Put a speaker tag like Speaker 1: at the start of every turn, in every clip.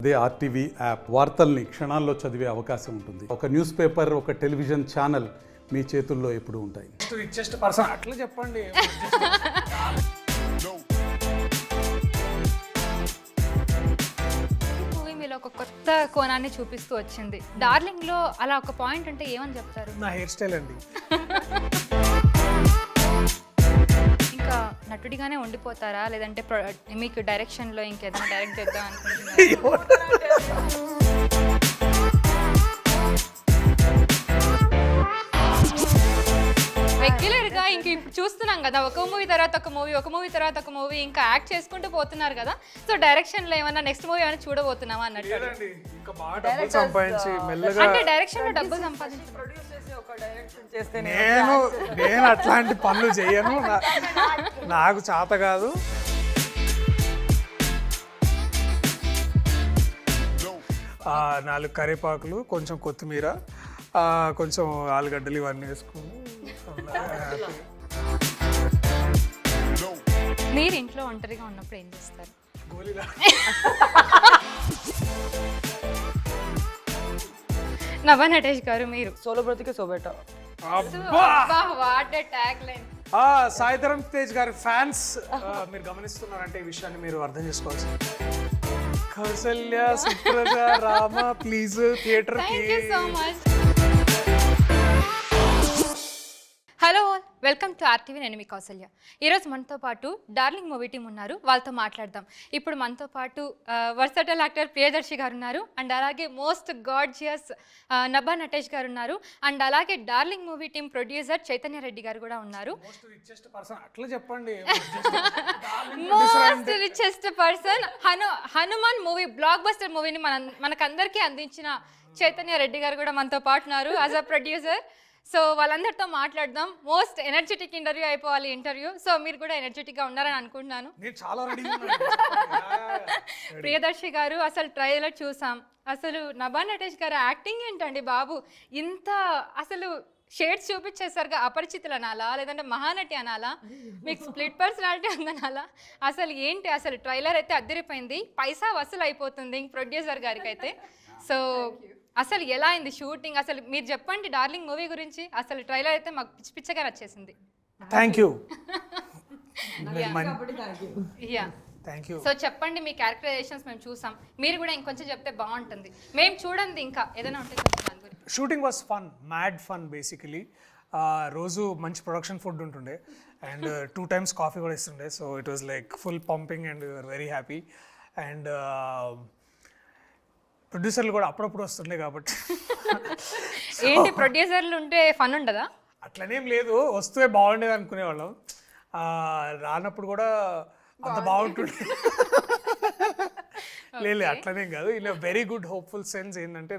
Speaker 1: అదే RTV app వార్తల్ని క్షణాల్లో చదివే అవకాశం ఉంటుంది. ఒక న్యూస్ పేపర్, ఒక టెలివిజన్ ఛానల్ మీ చేతుల్లో ఎప్పుడూ ఉంటాయి.
Speaker 2: రిచెస్ట్ పర్సన్ అట్లా చెప్పండి.
Speaker 3: మూవీ మీలో ఒక కొత్త కోణాన్ని చూపిస్తూ వచ్చింది. డార్లింగ్ లో అలా ఒక పాయింట్ అంటే ఏమని చెప్తారు?
Speaker 2: నా హెయిర్ స్టైల్ అండి.
Speaker 3: ఇంకా నటుడిగానే ఉండిపోతారా, లేదంటే మీకు డైరెక్షన్ లో ఇంకేదైనా డైరెక్ట్ చేద్దాం అనుకుంటున్నారా? రెగ్యులర్ గా ఇంక ఇప్పుడు చూస్తున్నాం కదా, ఒక మూవీ తర్వాత ఒక మూవీ, ఒక మూవీ తర్వాత ఒక మూవీ, ఇంకా యాక్ట్ చేసుకుంటూ పోతున్నారు కదా. సో డైరెక్షన్ లో ఏమన్నా నెక్స్ట్ మూవీ ఏమైనా చూడబోతున్నావా అన్నట్టు.
Speaker 2: ఇంకా బాగా డబ్బులు సంపాదించి మెల్లగా
Speaker 3: అంటే డైరెక్షన్ లో డబ్బులు సంపాదించారు.
Speaker 2: నేను అట్లాంటి పనులు చేయను, నాకు చేత కాదు. నాలుగు కరివేపాకులు, కొంచెం కొత్తిమీర, కొంచెం ఆలుగడ్డలు ఇవన్నీ వేసుకుని
Speaker 3: మీరు ఇంట్లో ఒంటరిగా ఉన్నప్పుడు ఏం చేస్తారు?
Speaker 2: గోలీలా
Speaker 3: నభా నటేష్ గారు, మీరు
Speaker 4: సోలో బ్రతికే so better.
Speaker 3: What a tag line.
Speaker 2: Sai Dharam Tej గారి ఫ్యాన్స్ మీరు గమనిస్తున్నారంటే ఈ విషయాన్ని మీరు అర్థం చేసుకోవాల్సి. కౌసల్య, సుప్రజ, రామ ప్లీజ్ థియేటర్ కి.
Speaker 3: Thank you so much. Hello, welcome to RTV. నేను మీ కౌసల్య. ఈరోజు మనతో పాటు డార్లింగ్ మూవీ టీం ఉన్నారు, వాళ్ళతో మాట్లాడదాం. ఇప్పుడు మనతో పాటు వర్సటైల్ యాక్టర్ ప్రియదర్శి గారు ఉన్నారు, అండ్ అలాగే మోస్ట్ గార్జియస్ నభా నటేష్ గారు ఉన్నారు, అండ్ అలాగే darling movie team producer Chaitanya Reddy గారు కూడా ఉన్నారు.
Speaker 2: అట్లా చెప్పండి.
Speaker 3: Most richest person, Hanuman movie, block buster మూవీని మనకందరికీ అందించిన చైతన్య రెడ్డి గారు కూడా మనతో పాటు ఉన్నారు యాజ్ అ ప్రొడ్యూసర్. సో వాళ్ళందరితో మాట్లాడదాం. మోస్ట్ ఎనర్జెటిక్ ఇంటర్వ్యూ అయిపోవాలి ఇంటర్వ్యూ. సో మీరు కూడా ఎనర్జెటిక్గా ఉన్నారని అనుకుంటున్నాను. ప్రియదర్శి గారు, అసలు ట్రైలర్ చూసాం. అసలు నభా నటేష్ గారు యాక్టింగ్ ఏంటండి బాబు, ఇంత అసలు షేడ్స్ చూపించేసరిగా అపరిచితులు అనాలా, లేదంటే మహానటి అనాలా, మీకు స్ప్లిట్ పర్సనాలిటీ ఉందనాలా, అసలు ఏంటి? అసలు ట్రైలర్ అయితే అద్దరిపోయింది, పైసా వసూలు అయిపోతుంది ప్రొడ్యూసర్ గారికి అయితే. సో అసలు ఎలా అయింది షూటింగ్? అసలు మీరు చెప్పండి డార్లింగ్ మూవీ గురించి. అసలు ట్రైలర్ అయితే మాకు పిచ్చి పిచ్చగా నచ్చేసింది.
Speaker 2: Thank you.
Speaker 3: సో చెప్పండి, మీ క్యారెక్టరైజేషన్స్ మేము చూసాం, మీరు కూడా ఇంకొంచెం చెప్తే బాగుంటుంది. మేము చూడండి ఇంకా ఏదైనా ఉంటే.
Speaker 2: Shooting was fun, mad fun basically. రోజు మంచి ప్రొడక్షన్ ఫుడ్ ఉంటుండే, అండ్ 2 times కాఫీ కూడా ఇస్తుండే. So it was like full pumping and very happy. And ప్రొడ్యూసర్లు కూడా అప్పుడప్పుడు వస్తుండే కాబట్టి.
Speaker 3: ఏంటి ప్రొడ్యూసర్లు ఉంటే ఫన్ ఉండదా?
Speaker 2: అట్లనేం లేదు, వస్తే బాగుండేది అనుకునేవాళ్ళం. రానప్పుడు కూడా అంత బాగుంటుండే. లేదు అట్లనేం కాదు, in very good hopeful sense. ఏంటంటే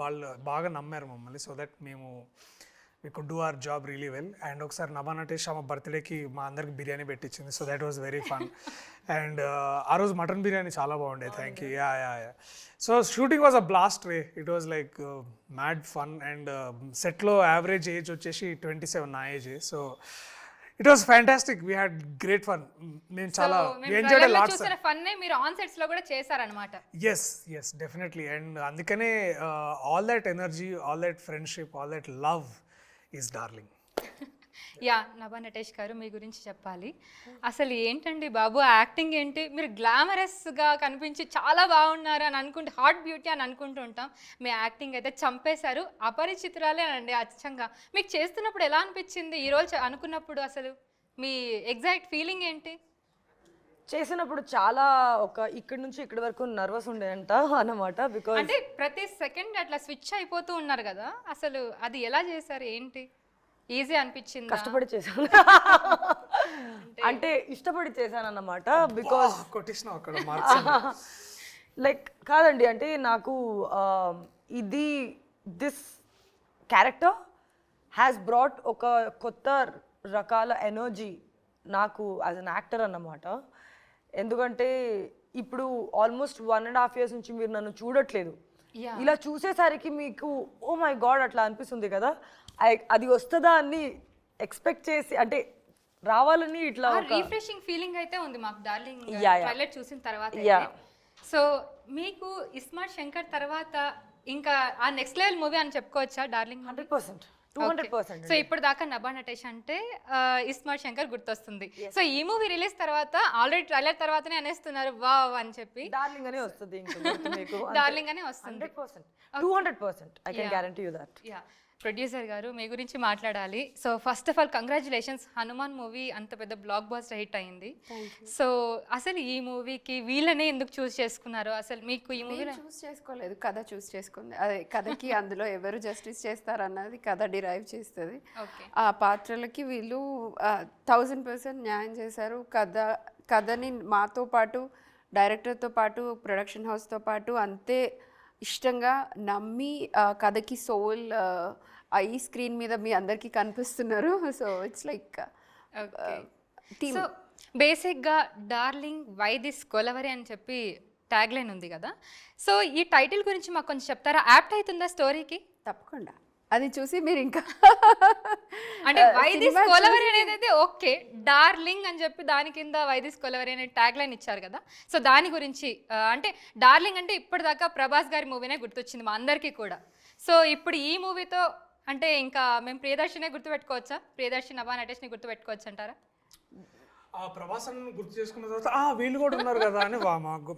Speaker 2: వాళ్ళు బాగా నమ్మారు మమ్మల్ని, సో దట్ మేము we could do our job really well. And ఒకసారి నభా నటేష్ ఆమె బర్త్డేకి మా అందరికి బిర్యానీ పెట్టించింది, so that was very fun. And ఆ రోజు మటన్ బిర్యానీ చాలా బాగుండే. Thank you. Yeah. So shooting was a blast రే. It was like mad fun. And సెట్లో యావరేజ్ ఏజ్ వచ్చేసి 27 నా ఏజ్. So it was fantastic. We had great fun. మేము చాలా ఎంజాయ్డ్ ఎ లాట్.
Speaker 3: చూసిన ఫన్నే మీరు ఆన్ సెట్స్ లో కూడా చేశారన్నమాట.
Speaker 2: Yes definitely. అండ్ అందుకనే all that energy, all that friendship, all that love is Darling.
Speaker 3: Yeah, Nabha Natesh గారు, మీ గురించి చెప్పాలి. అసలు ఏంటండి బాబు యాక్టింగ్ ఏంటి? మీరు గ్లామరస్గా కనిపించి చాలా బాగున్నారు అని అనుకుంటే, హాట్ బ్యూటీ అని అనుకుంటూ ఉంటాం. మీ యాక్టింగ్ అయితే చంపేశారు. అపరిచితురాలే అండి అచ్చంగా. మీకు చేస్తున్నప్పుడు ఎలా అనిపించింది ఈరోజు అనుకున్నప్పుడు? అసలు మీ ఎగ్జాక్ట్ ఫీలింగ్ ఏంటి?
Speaker 4: చేసినప్పుడు చాలా ఇక్కడి నుంచి ఇక్కడి వరకు నర్వస్ ఉండేదంట అన్నమాట. బికాజ్
Speaker 3: అంటే ప్రతి సెకండ్ అట్లా స్విచ్ అయిపోతూ ఉన్నారు కదా, అసలు అది ఎలా చేశారు? ఏంటి ఈజీ అనిపించింది?
Speaker 4: కష్టపడి చేశాను అంటే ఇష్టపడి చేశాను అన్నమాట. బికాజ్ లైక్ కాదండి, అంటే నాకు దిస్ క్యారెక్టర్ హ్యాస్ బ్రాట్ ఒక కొత్త రకాల ఎనర్జీ నాకు యాజ్ అన్ యాక్టర్ అన్నమాట. ఎందుకంటే ఇప్పుడు ఆల్మోస్ట్ 1.5 years నుంచి మీరు నన్ను చూడట్లేదు. ఇలా చూసేసరికి మీకు ఓ మై గాడ్ అట్లా అనిపిస్తుంది కదా. అది వస్తుందా అని ఎక్స్పెక్ట్ చేసి, అంటే రావాలని ఇట్లా
Speaker 3: రిఫ్రెషింగ్ ఫీలింగ్ అయితే ఉంది మాకు డార్లింగ్ ట్రైలర్ చూసిన తర్వాత. సో మీకు ఇస్మార్ట్ శంకర్ తర్వాత ఇంకా ఆ నెక్స్ట్ లెవెల్ మూవీ అని చెప్పుకోవచ్చా డార్లింగ్?
Speaker 4: 100%, 200%.
Speaker 3: సో ఇప్పుడు దాకా నభా నటేష్ అంటే ఇస్మార్ట్ శంకర్ గుర్తొస్తుంది. సో ఈ మూవీ రిలీజ్ తర్వాత ఆల్రెడీ ట్రైలర్ తర్వాతనే అనేస్తున్నారు వావ్ అని చెప్పి.
Speaker 4: డార్లింగ్ అనే వస్తుంది ఇంకా మీకు.
Speaker 3: డార్లింగ్ అనే వస్తుంది.
Speaker 4: 100%, 200%. I can guarantee you that.
Speaker 3: Yeah, producer గారు మీ గురించి మాట్లాడాలి. So first of all congratulations, Hanuman movie అంత పెద్ద బ్లాక్ బస్టర్ హిట్ అయింది. సో అసలు ఈ మూవీకి వీళ్ళనే ఎందుకు చూస్ చేసుకున్నారు? అసలు మీకు ఈ మూవీ
Speaker 5: చూస్ చేసుకోలేదు, కథ చూస్ చేసుకుంది. అదే కథకి అందులో ఎవరు జస్టిస్ చేస్తారన్నది కథ డిరైవ్ చేస్తుంది. ఆ పాత్రలకి వీళ్ళు 1000% న్యాయం చేశారు. కథని మాతో పాటు డైరెక్టర్తో పాటు ప్రొడక్షన్ హౌస్తో పాటు అంతే ఇష్టంగా నమ్మి కథకి సోల్ ఈ స్క్రీన్ మీద మీ అందరికీ కనిపిస్తున్నారు. So it's like team.
Speaker 3: So బేసిక్గా డార్లింగ్ వై దిస్ కొలవరి అని చెప్పి ట్యాగ్ లైన్ ఉంది కదా. సో ఈ టైటిల్ గురించి మాకు కొంచెం చెప్తారా? యాప్ట్ అవుతుందా స్టోరీకి?
Speaker 5: తప్పకుండా అది చూసి మీరు ఇంకా
Speaker 3: అంటే వై దిస్ కొలవరి అనేది అయితే ఓకే, డార్లింగ్ అని చెప్పి దాని కింద వై దిస్ కొలవరి అనే ట్యాగ్ లైన్ ఇచ్చారు కదా. సో దాని గురించి అంటే డార్లింగ్ అంటే ఇప్పటిదాకా ప్రభాస్ గారి మూవీనే గుర్తొచ్చింది మా అందరికీ కూడా. సో ఇప్పుడు ఈ మూవీతో అంటే ఇంకా మేము ప్రియదర్శినే గుర్తుపెట్టుకోవచ్చా? ప్రియదర్శి నభా నటేష్ని గుర్తుపెట్టుకోవచ్చు అంటారా?
Speaker 2: ఆ ప్రభాసం గుర్తు చేసుకున్న తర్వాత వీళ్ళు కూడా ఉన్నారు కదా అని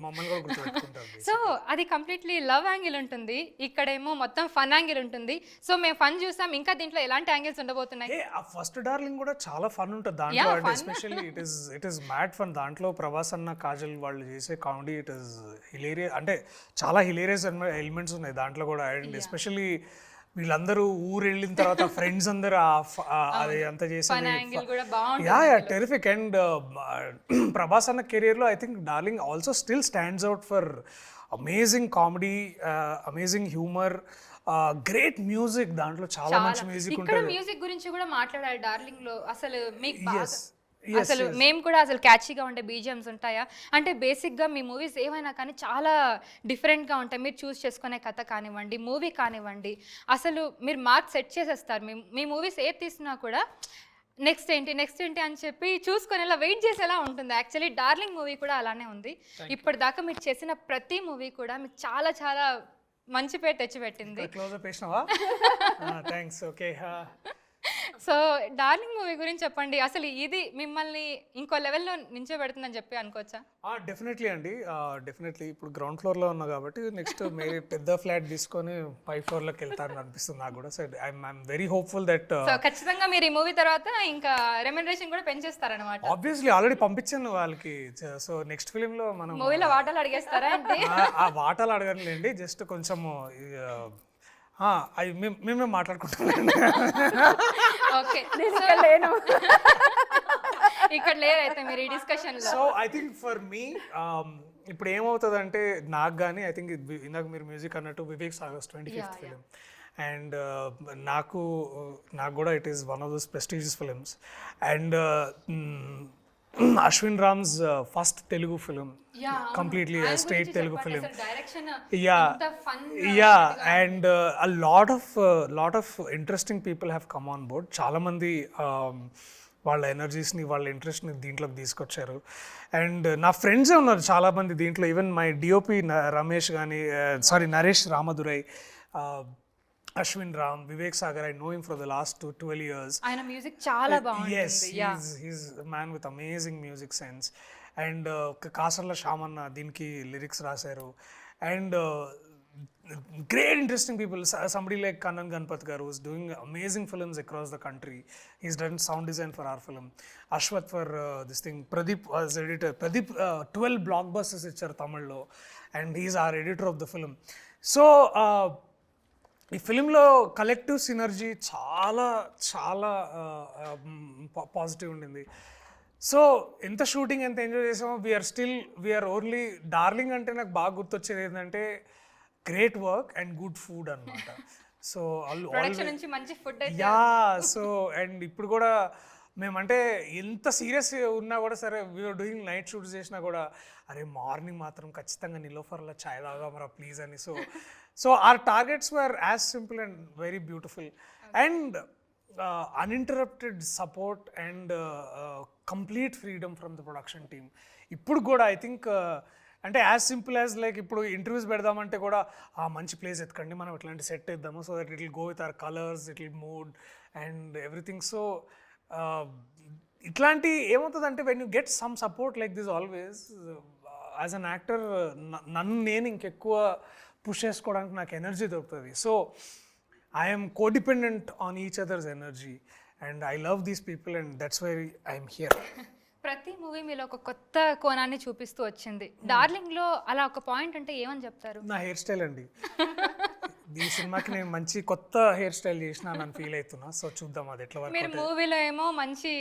Speaker 2: మమ్మల్ని కూడా గుర్తుపెట్టుకుంటారు.
Speaker 3: సో అది కంప్లీట్లీ లవ్ యాంగిల్ ఉంటుంది, ఇక్కడేమో మొత్తం ఫన్ యాంగిల్ ఉంటుంది. సో మేము ఫన్ చూసాం, ఇంకా దీంట్లో ఎలాంటి యాంగిల్స్ ఉండబోతున్నాయి?
Speaker 2: ఆ ఫస్ట్ డార్లింగ్ కూడా చాలా ఫన్ ఉంటుంది దాంట్లో. అంటే especially it is mad fun. దాంట్లో ప్రభాస్ అన్న కాజల్ వాళ్ళు చేసే కామెడీ ఇట్ ఈస్ హిలేరియస్. అంటే చాలా హిలేరియస్ ఎలిమెంట్స్ ఉన్నాయి దాంట్లో కూడా. అండ్ ఎస్పెషల్లీ వీళ్ళందరూ ఊరు వెళ్ళిన తర్వాత ఫ్రెండ్స్ అందరూ అది అంతా చేసేది టెరిఫిక్. అండ్ ప్రభాస్ అన్న కెరియర్లో I think darling also still stands out for amazing comedy, amazing humour, great music. దాంట్లో చాలా మంచి మ్యూజిక్ ఉంటుంది.
Speaker 3: మ్యూజిక్ గురించి కూడా మాట్లాడారు డార్లింగ్ లో. అసలు మీకు అసలు మేము కూడా అసలు క్యాచీగా ఉండే బీజిఎమ్స్ ఉంటాయా? అంటే బేసిక్గా మీ మూవీస్ ఏమైనా కానీ చాలా డిఫరెంట్గా ఉంటాయి. మీరు చూస్ చేసుకునే కథ కానివ్వండి, మూవీ కానివ్వండి, అసలు మీరు మార్క్స్ సెట్ చేసేస్తారు. మీ మూవీస్ ఏది తీసినా కూడా నెక్స్ట్ ఏంటి అని చెప్పి చూసుకునేలా వెయిట్ చేసేలా ఉంటుంది. యాక్చువల్లీ డార్లింగ్ మూవీ కూడా అలానే ఉంది. ఇప్పటిదాకా మీరు చేసిన ప్రతి మూవీ కూడా మీకు చాలా చాలా మంచి పేరు తెచ్చిపెట్టింది. సో డార్లింగ్ మూవీ గురించి చెప్పండి. అసలు ఇది మిమ్మల్ని ఇంకో లెవెల్లో నించోబెడుతుందని చెప్పి అనుకోవచ్చా?
Speaker 2: డెఫినెట్లీ అండి, డెఫినెట్లీ. ఇప్పుడు గ్రౌండ్ ఫ్లోర్లో ఉన్నా కాబట్టి నెక్స్ట్ మీరు పెద్ద ఫ్లాట్ తీసుకొని 5th ఫ్లోర్లోకి వెళ్తారని అనిపిస్తుంది నాకు కూడా. So I'm very hopeful that
Speaker 3: ఖచ్చితంగా మీరు ఈ మూవీ తర్వాత ఇంకా రెమ్యునరేషన్ కూడా పెంచేస్తారనమాట.
Speaker 2: ఆబ్వియస్లీ ఆల్రెడీ పంపించాను వాళ్ళకి. సో నెక్స్ట్ ఫిలింలో మనం
Speaker 3: మూవీలో వాటాలు అడిగేస్తారా అంటే?
Speaker 2: ఆ వాటాలు అడగనులేండి, జస్ట్ కొంచెం మేమే మాట్లాడుకుంటాం.
Speaker 3: ఇక్కడ లేరైతే మీరు ఈ డిస్కషన్ లో.
Speaker 2: So I think for me ఇప్పుడు ఏమవుతుందంటే నాకు కానీ ఐ థింక్ ఇందాక మీరు మ్యూజిక్ అన్నట్టు Vivek Sagar's 25th film. And నాకు కూడా it is one of those prestigious films. And Ashwin Rams first Telugu film, completely a straight Telugu film. And a lot of interesting people have come on board. చాలా మంది వాళ్ళ ఎనర్జీస్ని, వాళ్ళ ఇంట్రెస్ట్ని దీంట్లోకి తీసుకొచ్చారు. అండ్ నా ఫ్రెండ్సే ఉన్నారు చాలామంది దీంట్లో. ఈవెన్ మై డిఓపి రమేష్ కానీ Naresh Ramadurai, Ashwin Ram, Vivek Sagar, I know him for the last 12 years.
Speaker 3: ఆయన మ్యూజిక్ చాలా బాగుంటుంది.
Speaker 2: Yes, he's a man with amazing music sense. And Kasarla శ్యామన్న దీనికి లిరిక్స్ రాశారు. And great interesting people, somebody like Kannan Ganpat garu who's doing amazing films across the country. He's done sound design for our film. Ashwath for this thing. Pradeep as editor. Pradeep 12 blockbusters icharu Tamil lo, and he's our editor of the film. So ఈ ఫిలింలో collective synergy చాలా చాలా positive ఉండింది. So ఎంత shooting ఎంత enjoy చేసామో we are only darling అంటే నాకు బాగా గుర్తొచ్చేది ఏంటంటే great work and good food అనమాట. సో సో అండ్ ఇప్పుడు కూడా మేమంటే ఎంత సీరియస్ ఉన్నా కూడా సరే, వీఆర్ డూయింగ్ నైట్ షూట్స్ చేసినా కూడా అరే మార్నింగ్ మాత్రం ఖచ్చితంగా నిలోఫర్లో ఛాయ్ తాగామరా ప్లీజ్ అని. So our targets were as simple and very beautiful. And uninterrupted support and complete freedom from the production team. ఇప్పుడు కూడా ఐ థింక్ అంటే యాజ్ సింపుల్ యాజ్ లైక్ ఇప్పుడు ఇంటర్వ్యూస్ పెడదామంటే కూడా ఆ మంచి ప్లేస్ ఎత్తుకండి మనం ఇట్లాంటి సెట్ ఇద్దాము so that it will go with our colours it will mood and everything so ఇట్లాంటి ఏమవుతుందంటే when you get some support like this always as an actor నన్ను నేను ఇంకెక్కువ పుష్ చేసుకోవడానికి నాకు ఎనర్జీ దొరుకుతుంది so I'm కోడిపెండెంట్ on each others energy and I love these people and that's why I'm here.
Speaker 3: ప్రతి movie మీలో ఒక కొత్త కోణాన్ని చూపిస్తూ వచ్చింది. డార్లింగ్లో అలా ఒక పాయింట్ అంటే ఏమని చెప్తారు?
Speaker 2: నా హెయిర్ స్టైల్ అండి. ఈ సినిమాకి నేను మంచి కొత్త హెయిర్ స్టైల్ చేసిన నన్ను ఫీల్ అవుతున్నా సో చూద్దాం అది ఎట్లా వర్క్.
Speaker 3: మీరు మూవీలో ఏమో మంచి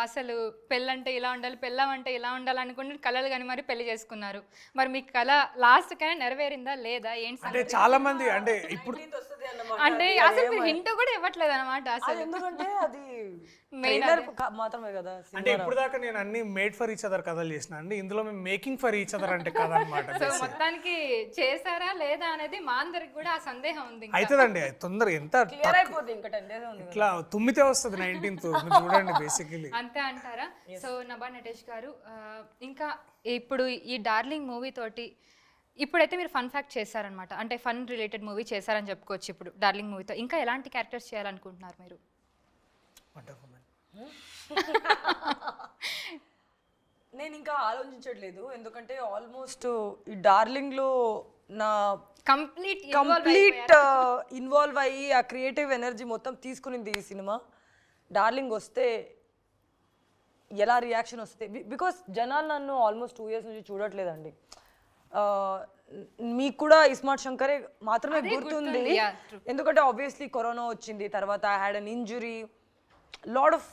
Speaker 3: అసలు పెళ్ళంటే ఇలా ఉండాలి పెళ్ళం అంటే ఇలా ఉండాలి అనుకుంటే కళలు కానీ మరి పెళ్లి చేసుకున్నారు. మరి మీ కళ లాస్ట్ కైనా నెరవేరిందా లేదా ఏంటి?
Speaker 2: అంటే చాలా మంది అంటే ఇప్పుడు
Speaker 3: అంటే అసలు మీరు హింట్ కూడా ఇవ్వట్లేదు అనమాట అసలు.
Speaker 4: ఎందుకంటే అది ట్రైలర్ మాత్రమే కదా.
Speaker 2: అంటే ఇప్పుడు దాకా నేను అన్ని మేడ్ ఫర్ ఈచ్ అదర్ కథలు చేసిన అండి, ఇందులో మేము మేకింగ్ ఫర్ ఈచ్ అదర్ అంటే కథ అనమాట.
Speaker 3: సో మొత్తానికి చేశారా లేదా అనేది మా అందరికి కూడా ఆ సందేహం ఉంది.
Speaker 2: అవుతుందండి తొందర ఎంత
Speaker 4: క్లియర్ అయిపోతుంది ఇంకా 10 days ఉంది.
Speaker 2: ఇట్లా తుమ్మితే వస్తుంది 19th చూడండి బేసికలీ.
Speaker 3: అంతే అంటారా? సో నభా నటేష్ గారు ఇంకా ఇప్పుడు ఈ డార్లింగ్ మూవీ తోటి ఇప్పుడైతే మీరు ఫన్ ఫ్యాక్ట్ చేశారనమాట, అంటే ఫన్ రిలేటెడ్ మూవీ చేశారని చెప్పుకోవచ్చు. ఇప్పుడు డార్లింగ్ మూవీతో ఇంకా ఎలాంటి క్యారెక్టర్స్ చేయాలనుకుంటున్నారు మీరు?
Speaker 4: నేను ఇంకా ఆలోచించట్లేదు ఎందుకంటే ఆల్మోస్ట్ ఈ డార్లింగ్ లో నా
Speaker 3: కంప్లీట్
Speaker 4: ఇన్వాల్వ్ అయ్యి ఆ క్రియేటివ్ ఎనర్జీ మొత్తం తీసుకునింది ఈ సినిమా. డార్లింగ్ వస్తే ఎలా రియాక్షన్ వస్తుంది, బికాస్ జనాలు నన్ను ఆల్మోస్ట్ 2 years నుంచి చూడట్లేదండి. మీకు కూడా ఇస్మార్ట్ శంకరే మాత్రమే గుర్తుంది ఎందుకంటే ఆబ్వియస్లీ కరోనా వచ్చింది, తర్వాత I had an injury, lot of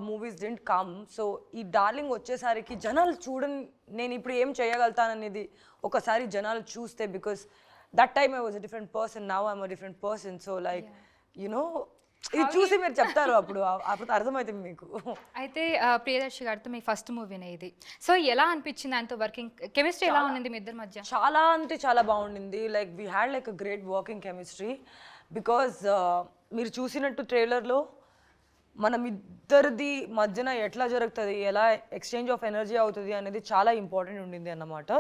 Speaker 4: movies didn't come. So ఈ డార్లింగ్ వచ్చేసరికి జనాలు చూడని నేను ఇప్పుడు ఏం చేయగలుగుతాననేది ఒకసారి జనాలు చూస్తే, because that time I was a different person, now I'm a different person. So like you know ఇది చూసి మీరు చెప్తారు అప్పుడు అర్థమవుతుంది మీకు.
Speaker 3: అయితే ప్రియదర్శి గారితో మీ ఫస్ట్ మూవీనే ఇది. సో ఎలా అనిపించింది ఆయనతో వర్కింగ్ కెమిస్ట్రీ ఎలా ఉండింది మీ ఇద్దరి మధ్య?
Speaker 4: చాలా అంటే చాలా బాగుండింది. Like we had like a great working chemistry because మీరు చూసినట్టు ట్రైలర్లో మనం ఇద్దరిది మధ్యన ఎట్లా జరుగుతుంది, ఎలా ఎక్స్చేంజ్ ఆఫ్ ఎనర్జీ అవుతుంది అనేది చాలా ఇంపార్టెంట్ ఉండింది అన్నమాట.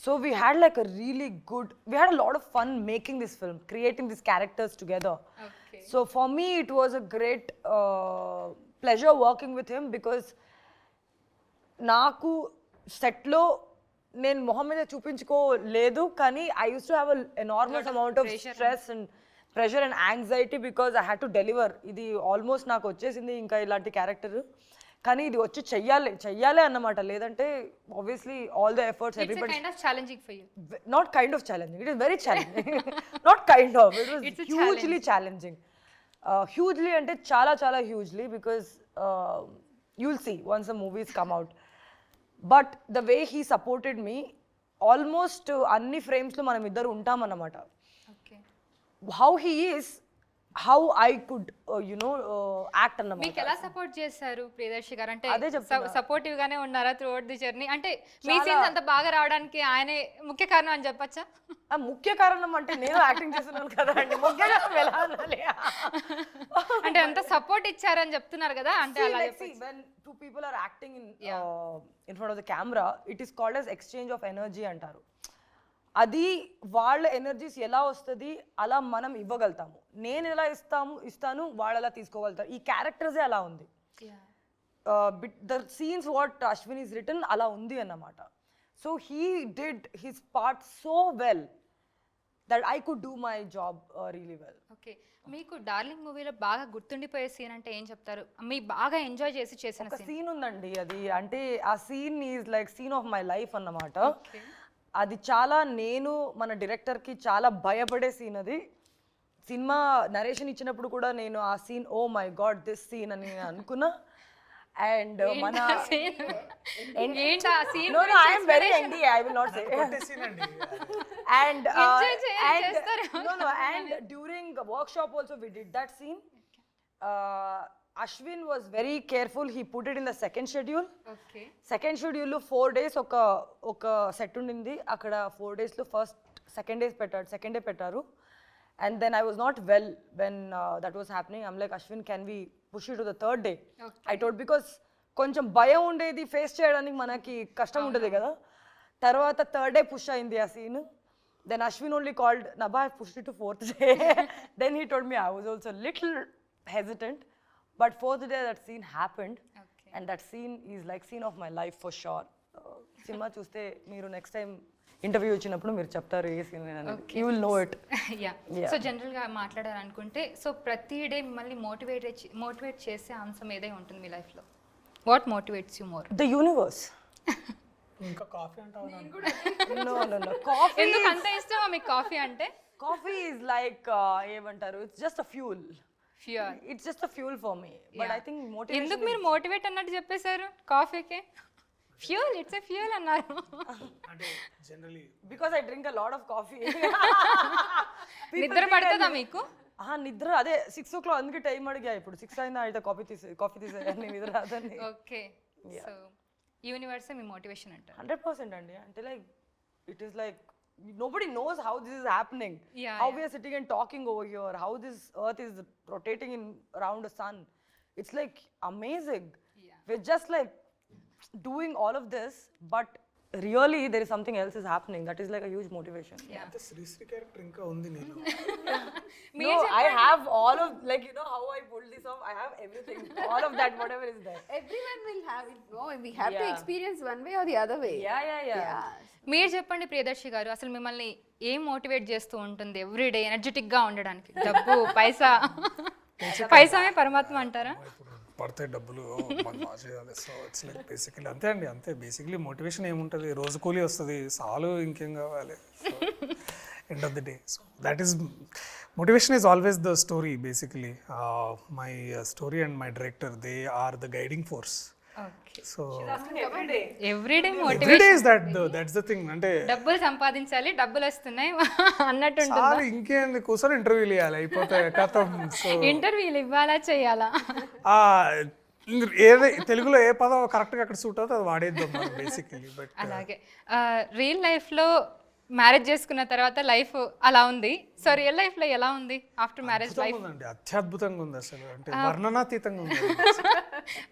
Speaker 4: So we had like a really good, we had a lot of fun making this film, creating this characters together. So for me it was a great pleasure working with him because నాకు సెట్లో నేను మొహం మీద చూపించుకోలేదు, కానీ I use to have enormous amount of stress and pressure and anxiety because I had to deliver. ఇది almost నాకు వచ్చేసింది ఇంకా ఇలాంటి క్యారెక్టర్, కానీ ఇది వచ్చి చెయ్యాలి అన్నమాట. లేదంటే obviously all the efforts everybody not kind of challenging, it is very challenging. Not kind of, it was hugely challenging. Hugely అంటే చాలా చాలా hugely, because you will see once the movies come out. But the way he supported me almost అన్ని ఫ్రేమ్స్లో మనం ఇద్దరు ఉంటామన్నమాట. How he is, how I could act అన్నమాట.
Speaker 3: మీకు ఎలా సపోర్ట్ చేశారు ప్రియదర్శి గారు? అంటే సపోర్టివ్ గానే ఉన్నారా త్రూ అవుట్ ది జర్నీ? అంటే మీ సీన్స్ అంత బాగా రావడానికి ఆయనే ముఖ్య కారణం అని చెప్పొచ్చా?
Speaker 4: ముఖ్య కారణం అంటే నేను యాక్టింగ్ చేస్తున్నాను కదా అండి, ముఖ్య కారణం ఎలా అనాలి?
Speaker 3: అంటే అంత సపోర్ట్ ఇచ్చారని చెప్తున్నారు కదా, అంటే అలా
Speaker 4: when two people are acting in front of the camera, it is called as exchange of energy అంటారు. అది వాళ్ళ ఎనర్జీస్ ఎలా వస్తుంది అలా మనం ఇవ్వగలుగుతాము. నేను ఎలా ఇస్తాను వాళ్ళు ఎలా తీసుకోగలుగుతారు. ఈ క్యారెక్టర్సే అలా ఉంది. The scenes what Ashwin is return అలా ఉంది అన్నమాట. So he did his part so well that I could do my job really well.
Speaker 3: Okay, మీకు డార్లింగ్ మూవీలో బాగా గుర్తుండిపోయే సీన్ అంటే ఏం చెప్తారు? మీ బాగా ఎంజాయ్ చేసిన
Speaker 4: సీన్ ఉందండి, అది అంటే ఆ scene is like scene of my life అన్నమాట. అది చాలా నేను మన డైరెక్టర్కి చాలా భయపడే సీన్. అది సినిమా నరేషన్ ఇచ్చినప్పుడు కూడా నేను ఆ scene oh my God this scene అని అనుకున్నా. అండ్ మన during workshop also we did that scene. Ashwin was very careful. He put it in the second schedule. Okay. Second schedule lo 4 days oka set undindi. Akkada 4 days lo second day pettaru. And then I was not well when that was happening. I'm like, Ashwin, can we push it to the third day? Okay. I told because koncham bayam undedi face cheyadaniki manaki kashtam untadi kada. తర్వాత third day push అయింది ఆ scene. Then Ashwin only called Nabha I pushed it to fourth day. Then he told me I was also little hesitant, but fourth day that scene happened and that scene is like scene of my life for sure. సినిమా చూస్తే మీరు next time interview వచ్చినప్పుడు మీరు చెప్తారు ఏ scene you will know it.
Speaker 3: Yeah so జనరల్గా మాట్లాడాలనుకుంటే so ప్రతి డే మిమ్మల్ని మోటివేట్ చేసే అంశం ఏదై ఉంటుంది మీ లైఫ్లో? What motivates you more?
Speaker 4: The universe.
Speaker 2: ఇంకా కాఫీ అంటావు?
Speaker 4: No, coffee.
Speaker 3: ఎందుకు అంత ఇష్టమా మీకు కాఫీ అంటే?
Speaker 4: కాఫీ ఈజ్ లైక్ ఏమంటారు, it's just a fuel.
Speaker 3: Fuel.
Speaker 4: It's just a fuel for me. But I think motivation.
Speaker 3: ఎందుకు మీరు మోటివేట్ అన్నట్టు చెప్పేశారు కాఫీకి? ఫ్యూల్, ఇట్స్ ఎ ఫ్యూల్ అన్నారు.
Speaker 2: అంటే generally
Speaker 4: because I drink a lot of coffee.
Speaker 3: నిద్ర పడుతుందా మీకు?
Speaker 4: నిద్ర అదే 6 o'clock, అందుకే టైం అడిగా. ఇప్పుడు 6 అయిందా అయితే కాఫీ తీసేయాలి, నిద్ర రాదని.
Speaker 3: ఓకే, సో యూనివర్స్ మీ మోటివేషన్ అంటారు?
Speaker 4: 100% అండి. అంటే like it is like nobody knows how this is happening. How we are sitting and talking over here, how this earth is rotating around the sun. It's like amazing. We're just like doing all of this, but really there is something else is happening. That is like a huge motivation.
Speaker 2: అంటే Sri Sri character ఇంకా ఉంది నీలో.
Speaker 4: No, I have all of, like, you know how I pulled this off, I have everything. All of that, whatever is there.
Speaker 5: Everyone will have it. No, we have to experience one way or the other way.
Speaker 4: Yeah.
Speaker 3: మీరు చెప్పండి ప్రియదర్శి గారు, అసలు మిమ్మల్ని ఏం motivate చేస్తూ ఉంటుంది everyday ఎనర్జెటిక్గా ఉండడానికి? డబ్బు, పైసామే పరమాత్మ అంటారా?
Speaker 2: పడితే డబ్బులు మనం బాగా చేయాలి. సో ఇట్స్ లైక్ బేసికలీ అంతే అండి, అంతే. బేసికలీ మోటివేషన్ ఏముంటుంది, రోజు కూలీ వస్తుంది, చాలు, ఇంకేం కావాలి. End of the day. So that is motivation is always the story basically. My story and my director, they are the guiding force.
Speaker 3: Okay.
Speaker 2: So
Speaker 3: everyday
Speaker 2: every
Speaker 3: motivation.
Speaker 2: day is that's the thing. అంటే
Speaker 3: డబ్బులు సంపాదించాలి, డబ్బులు వస్తున్నాయి అన్నట్టు
Speaker 2: చాలు, ఇంకేంది, కూర్చొని ఇంటర్వ్యూలు ఇవ్వాలి, అయిపోతే కథం. సో
Speaker 3: ఇంటర్వ్యూలు ఇవ్వాలా చేయాలా?
Speaker 2: ఏది తెలుగులో ఏ పదం కరెక్ట్గా అక్కడ సూట్ అవుతుంది అది వాడేద్దాం మనం బేసికలీ. బట్
Speaker 3: అలాగే రియల్ లైఫ్లో మ్యారేజ్ చేసుకున్న తర్వాత లైఫ్ అలా ఉంది. సో రియల్ లైఫ్లో ఎలా ఉంది ఆఫ్టర్ మ్యారేజ్ లైఫ్?
Speaker 2: ఉందండి, అత్యద్భుతంగా ఉంది అసలు. అంటే వర్ణనాతీతంగా ఉంది.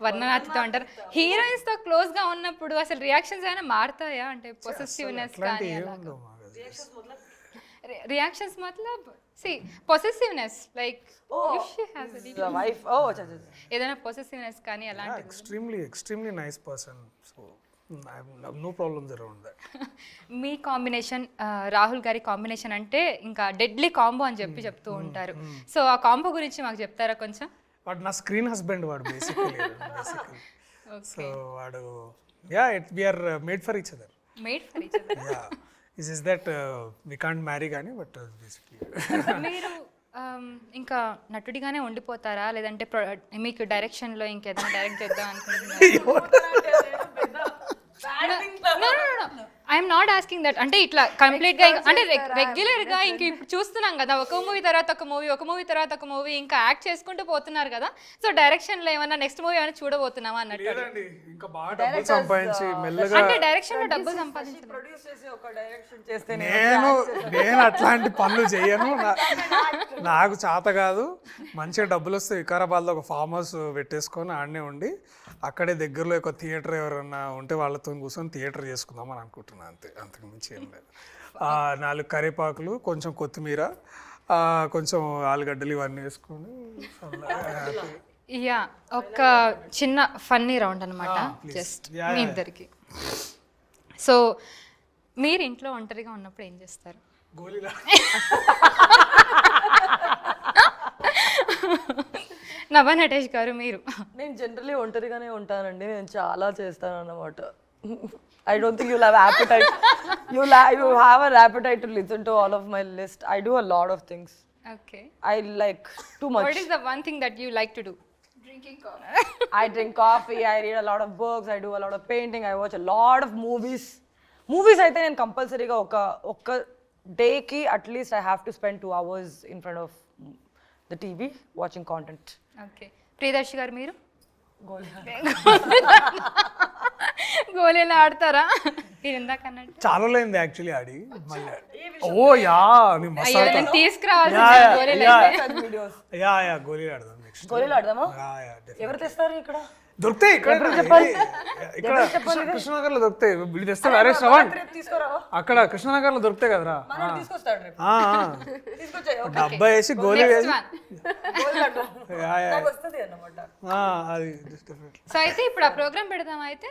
Speaker 3: వర్ణనాతీతం అంటారు. హీరోయిన్స్ తో క్లోజ్ గా ఉన్నప్పుడు అసలు రియాక్షన్స్ అయినా మారుతాయా? అంటే పొసెసివ్నెస్ కానీ రియాక్షన్స్ మతలబ్ possessiveness like if she has a
Speaker 4: The wife,
Speaker 3: ఏదైనా పొసెసివ్నెస్ కానీ అలాంటిది?
Speaker 2: extremely nice person. So I have no problems around that.
Speaker 3: Me combination, Rahul గారి కాంబినేషన్ అంటే ఇంకా డెడ్లీ కాంబో అని చెప్తూ ఉంటారు. సో ఆ కాంబో గురించి మాకు చెప్తారా కొంచెం?
Speaker 2: వాడు నా స్క్రీన్ హస్బెండ్ వాడు బేసికలీ. సో వాడు we are made for each other.
Speaker 3: Made for each other.
Speaker 2: This is that we can't marry కానీ బట్ బేసికలీ.
Speaker 3: మీరు ఇంకా నటుడిగానే ఉండిపోతారా, లేదంటే మీకు డైరెక్షన్లో ఇంకేదైనా డైరెక్ట్ చేద్దాం అనుకుంటున్నారా? I'm not asking that. అంటే ఇట్లా కంప్లీట్గా అంటే రెగ్యులర్గా ఇంక ఇప్పుడు చూస్తున్నాం కదా, ఒక మూవీ తర్వాత ఒక మూవీ తర్వాత ఒక మూవీ ఇంకా యాక్ట్ చేసుకుంటూ పోతున్నారు కదా. సో డైరెక్షన్లో ఏమన్నా నెక్స్ట్ మూవీ ఏమైనా చూడబోతున్నామా అన్నట్టు?
Speaker 2: ఇంకా బాగా డబ్బులు సంపాదించి మెల్లగా.
Speaker 3: అంటే డైరెక్షన్లో డబ్బులు సంపాదించాలి.
Speaker 4: ప్రొడ్యూస్ చేసి ఒక డైరెక్షన్ చేస్తే
Speaker 2: నేను అట్లాంటి పనులు చేయను. నాకు చేత కాదు. మంచిగా డబ్బులు వస్తే వికారాబాద్లో ఒక ఫామ్ హౌస్ పెట్టేసుకొని ఆడనే ఉండి అక్కడే దగ్గరలో ఒక థియేటర్ ఎవరన్నా ఉంటే వాళ్ళతో కూర్చొని థియేటర్ చేసుకుందాం అని అనుకుంటున్నాను. అంతే, అంతకు మించి ఏం లేదు. 4 కరివేపాకులు, కొంచెం కొత్తిమీర, కొంచెం ఆలుగడ్డలు ఇవన్నీ వేసుకొని
Speaker 3: ఒక చిన్న ఫన్నీ రౌండ్ అనమాట జస్ట్ మీ ఇద్దరికి. సో మీరు ఇంట్లో ఒంటరిగా ఉన్నప్పుడు ఏం చేస్తారు?
Speaker 2: గోలీలా.
Speaker 3: నభా నటేష్ గారు మీరు?
Speaker 4: నేను జనరలీ ఒంటరిగానే ఉంటానండి. నేను చాలా చేస్తాను అన్నమాట. I don't think you'll have appetite. You have an appetite to listen to all of my list. I do a lot of things.
Speaker 3: Okay.
Speaker 4: I like too much.
Speaker 3: What is the one thing that you like to do?
Speaker 5: Drinking coffee.
Speaker 4: I drink coffee. I read a lot of books. I do a lot of painting. I watch a lot of movies. Movies అయితే నేను కంపల్సరీగా ఒక డేకి at least I have to spend 2 hours in front of the TV watching content.
Speaker 3: Okay. Priyadarshi గారు మీరు? గోళీలు ఆడతారా? మీరు ఇందాక అన్నట్టు
Speaker 2: చాలా లేనిది యాక్చువల్లీ ఆడి మళ్ళీ.
Speaker 3: తీసుకురావాలి
Speaker 2: గోళీలు ఆడదాం నెక్స్ట్.
Speaker 4: గోళీలు ఆడదామా? ఎవరు తెస్తారు ఇక్కడ?
Speaker 2: దొరుకుతాయి ఇక్కడ ఇక్కడ కృష్ణనగర్ లో దొరుకుతాయి. వీళ్ళు తెస్తారు. అరే శ్రవణ్ అక్కడ కృష్ణనగర్ లో దొరుకుతాయి కదరా. డబ్బా వేసి గోలీ వేసి అది
Speaker 3: సో అయితే ఇప్పుడు ఆ ప్రోగ్రామ్ పెడదాం అయితే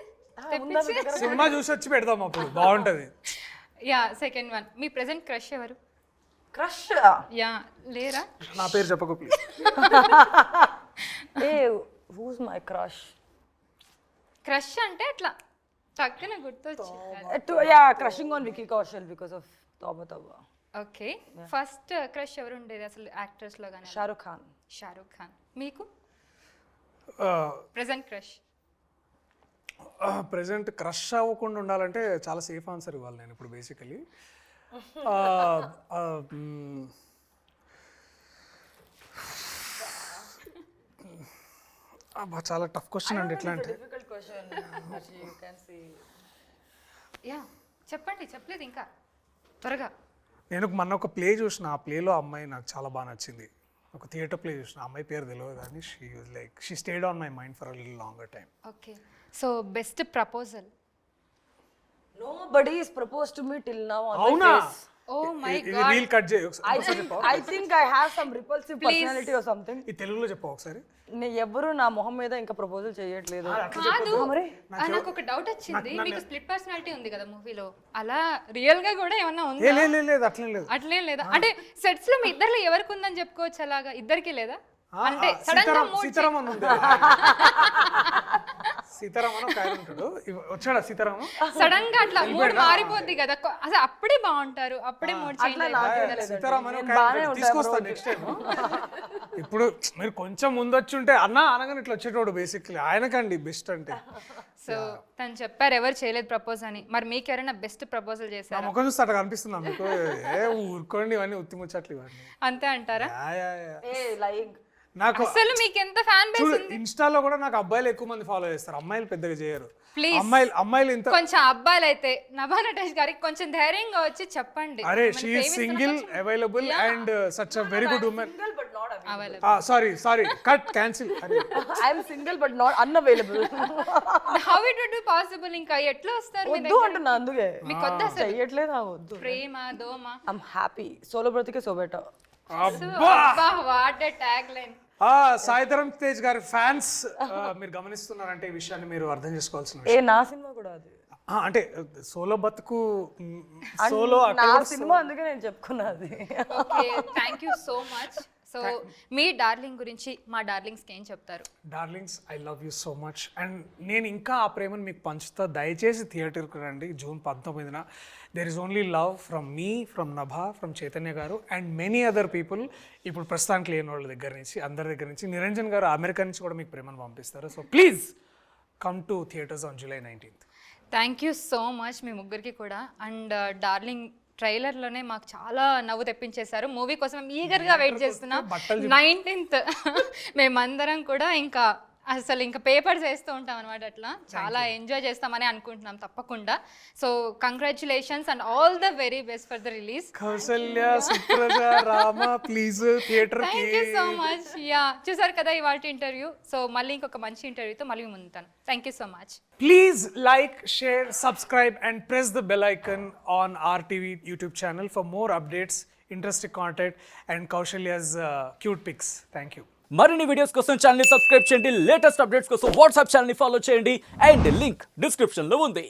Speaker 3: తెప్పించి.
Speaker 2: సినిమా చూసి వచ్చి పెడదాం అప్పుడు బాగుంటది.
Speaker 3: యా సెకండ్ వన్, మీ ప్రెసెంట్ క్రష్ ఎవరు?
Speaker 4: క్రష్
Speaker 3: యా లేరా?
Speaker 2: నా పేరు చెప్పకు ప్లీజ్.
Speaker 4: ఏ హూస్ మై క్రష్?
Speaker 3: క్రష్ అంటే అట్లా టక్కున గుర్తొచ్చి.
Speaker 4: Yeah crushing on Vicky Kaushal because of Tauba Tauba.
Speaker 3: Okay, first crush ఎవరు ఉండేది అసలు యాక్టర్స్ లో గానీ?
Speaker 4: షారుఖ్ ఖాన్.
Speaker 3: షారుఖ్ ఖాన్. మీకు ప్రెసెంట్ క్రష్?
Speaker 2: ప్రెసెంట్ క్రష్ అవ్వకుండా ఉండాలంటే చాలా సేఫ్ ఆన్సర్ ఇవ్వాలి నేను ఇప్పుడు బేసికలీ. చాలా టఫ్ క్వశ్చన్ అండి. ఎట్లా అంటే
Speaker 3: యా చెప్పండి, చెప్పలేదు ఇంకా త్వరగా.
Speaker 2: నేను మొన్న ఒక ప్లే చూసిన, ఆ ప్లేలో అమ్మాయి నాకు చాలా బాగా నచ్చింది. ఒక థియేటర్ ప్లే చూసిన, అమ్మాయి పేరు తెలియదు కానీ she stayed on my mind for a little longer time.
Speaker 3: Okay, so best proposal?
Speaker 4: Nobody is proposed to me till now on
Speaker 2: అవునా?
Speaker 4: my face.
Speaker 3: ఓ మై
Speaker 2: ఇది
Speaker 3: గాడ్.
Speaker 2: రీల్ కట్ చేయి
Speaker 4: I think I have some repulsive personality or something.
Speaker 2: ఈ తెలుగులో చెప్పు ఒకసారి.
Speaker 4: ఎవరు నా మొహం మీద ఇంకా ప్రపోజల్ చేయట్లేదు.
Speaker 3: కాదు, నాకు ఒక డౌట్ వచ్చింది. మీకు స్ప్లిట్ పర్సనాలిటీ ఉంది కదా మూవీలో, అలా రియల్ గా కూడా ఏమన్నా ఉందా?
Speaker 2: లేదు అట్లే లేదు.
Speaker 3: అట్లేం లేదా? అంటే సెట్స్ లో మీ ఇద్దరిలో ఎవరికి ఉందని చెప్పుకోవచ్చు అలాగా? ఇద్దరికి లేదా? అంటే సడన్ గా మూడ్
Speaker 2: సీతారామన్ ఉంది. సీతారామన్ ఒక ఆయన ఉంటాడు. వచ్చాడా సీతారామన్?
Speaker 3: సడన్ గా అట్లా మూడ్ మారిపోద్ది కదా. అసలు అప్పుడే బాగుంటారు, అప్పుడే మూడ్ చేంజ్ అయిపోతుంది.
Speaker 2: సీతారామన్ ఒక ఆయన ఉంటాడు. తీసుకొస్తాను నెక్స్ట్ టైం. ఇప్పుడు మీరు కొంచెం ముందు వచ్చి ఉంటే అన్న అనగానే ఇట్లా వచ్చేటోడు బేసిక్లీ. ఆయనకండి బెస్ట్ అంటే.
Speaker 3: సో తను చెప్పారు ఎవరు చేయలేదు ప్రపోజ్ అని. మరి మీకు ఎవరైనా బెస్ట్ ప్రపోజల్ చేశారు?
Speaker 2: ముఖం చూస్తే అట్లా కనిపిస్తుందా మీకు? ఊరుకోండి, ఇవన్నీ ఉత్తిముచ్చట్లు ఇవన్నీ.
Speaker 3: అంతే అంటారా?
Speaker 2: నాకు
Speaker 3: అసలు మీకు ఎంత ఫ్యాన్ బేస్ ఉంది?
Speaker 2: ఇన్స్టాలో కూడా నాకు అబ్బాయిలు ఎక్కువ మంది ఫాలో చేస్తారు, అమ్మాయిలు పెద్దగా చేయరు.
Speaker 3: ప్లీజ్
Speaker 2: అమ్మాయిలు ఇంత
Speaker 3: కొంచెం అబ్బాయిలు అయితే నభా నటేష్ గారికి కొంచెం ధైర్యంగా వచ్చి చెప్పండి.
Speaker 2: అరే she is single, available and such a very good women. Sorry cut cancel.
Speaker 4: I am single but not unavailable.
Speaker 3: How it would be possible? ఇంకా ఎట్లా వస్తారు మీ
Speaker 4: వద్దు
Speaker 3: దగ్గర?
Speaker 4: అంటున్నా అందుకే.
Speaker 3: మీకు వద్దా అసలు?
Speaker 4: చెయ్యట్లేదు నా వద్దు.
Speaker 3: ప్రేమ దోమ.
Speaker 4: I'm happy. Solo బ్రతికే సో బెటర్.
Speaker 3: అబ్బా what a tag line.
Speaker 2: Sai Dharam Tej గారి ఫ్యాన్స్ మీరు గమనిస్తున్నారంటే ఈ విషయాన్ని మీరు అర్థం చేసుకోవాల్సిన
Speaker 4: ఏ నా సినిమా కూడా అది.
Speaker 2: అంటే సోలో బతుకు సోలో
Speaker 4: నా సినిమా అందుకే నేను చెప్పుకున్నది.
Speaker 3: Okay, thank you so much. So మీ డార్లింగ్ గురించి మా డార్లింగ్స్కి ఏం చెప్తారు?
Speaker 2: Darlings, I love you so much. And నేను ఇంకా ఆ ప్రేమను మీకు పంచుతా. దయచేసి థియేటర్కి రండి జూన్ 19న. There is only love from me, from Nabha, from Chaitanya గారు అండ్ మెనీ అదర్ పీపుల్. ఇప్పుడు ప్రస్తుతానికి లేని వాళ్ళ దగ్గర నుంచి, అందరి దగ్గర నుంచి. నిరంజన్ గారు అమెరికా నుంచి కూడా మీకు ప్రేమను పంపిస్తారు. So please come to theatres on July 19th.
Speaker 3: Thank you so much మీ ముగ్గురికి కూడా. అండ్ డార్లింగ్ ట్రైలర్లోనే మాకు చాలా నవ్వు తెప్పించేశారు. మూవీ కోసం మేము ఈగర్గా వెయిట్ చేస్తున్నాం. 19th మేమందరం కూడా ఇంకా అసలు ఇంకా పేపర్స్ వేస్తూ ఉంటాం అనమాట. అట్లా చాలా ఎంజాయ్ చేస్తామని అనుకుంటున్నాం తప్పకుండా. So congratulations and all the very best for the release.
Speaker 2: Kausalya, Supraja, Rama please theatre కి.
Speaker 3: Thank you so much. Yeah చూసారు కదా ఇవాళ ఇంటర్వ్యూ. సో మళ్ళీ ఇంకొక మంచి ఇంటర్వ్యూతో మళ్ళీ ముందుతాను. Thank you so much.
Speaker 2: Please like, share, subscribe and press the bell icon on RTV YouTube channel for more updates, interesting content and Kaushalya's cute pics. Thank you.
Speaker 6: మరిన్ని వీడియోస్ కోసం channel ని subscribe చేయండి. Latest updates కోసం WhatsApp channel ని follow చేయండి. And link description లో ఉంది.